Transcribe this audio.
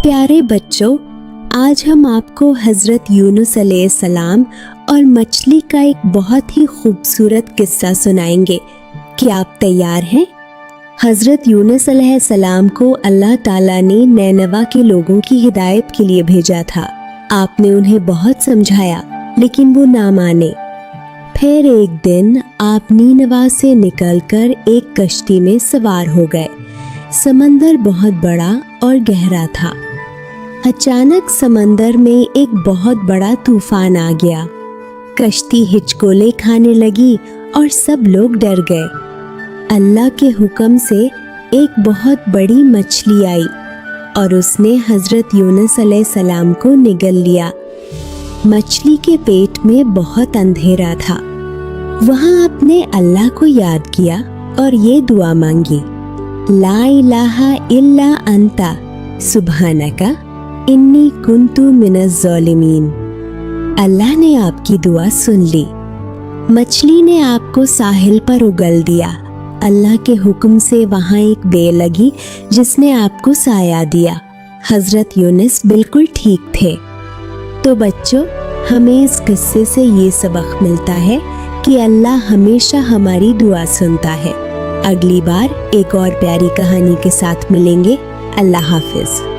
प्यारे बच्चों, आज हम आपको हज़रत यूनुस अलैहिस्सलाम और मछली का एक बहुत ही खूबसूरत किस्सा सुनाएंगे। क्या आप तैयार हैं? हज़रत यूनुस अलैहिस्सलाम को अल्लाह ताला ने नैनवा के लोगों की हिदायत के लिए भेजा था। आपने उन्हें बहुत समझाया लेकिन वो ना माने। फिर एक दिन आप नीनवा से निकलकर एक कश्ती में सवार हो गए। समंदर बहुत बड़ा और गहरा था। अचानक समंदर में एक बहुत बड़ा तूफान आ गया। कश्ती हिचकोले खाने लगी और सब लोग डर गए। अल्लाह के हुक्म से एक बहुत बड़ी मछली आई और उसने हज़रत यूनुस अलैहिस्सलाम को निगल लिया। मछली के पेट में बहुत अंधेरा था। वहाँ आपने अल्लाह को याद किया और ये दुआ मांगी, ला इलाहा इल्ला अंता सुब्हानका इन्नी कुन्तु मिनज़ ज़ालिमीन। अल्लाह ने आपकी दुआ सुन ली। मछली ने आपको साहिल पर उगल दिया। अल्लाह के हुक्म से वहाँ एक बेल लगी जिसने आपको साया दिया। हज़रत यूनुस बिल्कुल ठीक थे। तो बच्चों, हमें इस किस्से से ये सबक मिलता है कि अल्लाह हमेशा हमारी दुआ सुनता है। अगली बार एक और प्यारी कहानी के साथ मिलेंगे। अल्लाह हाफिज़।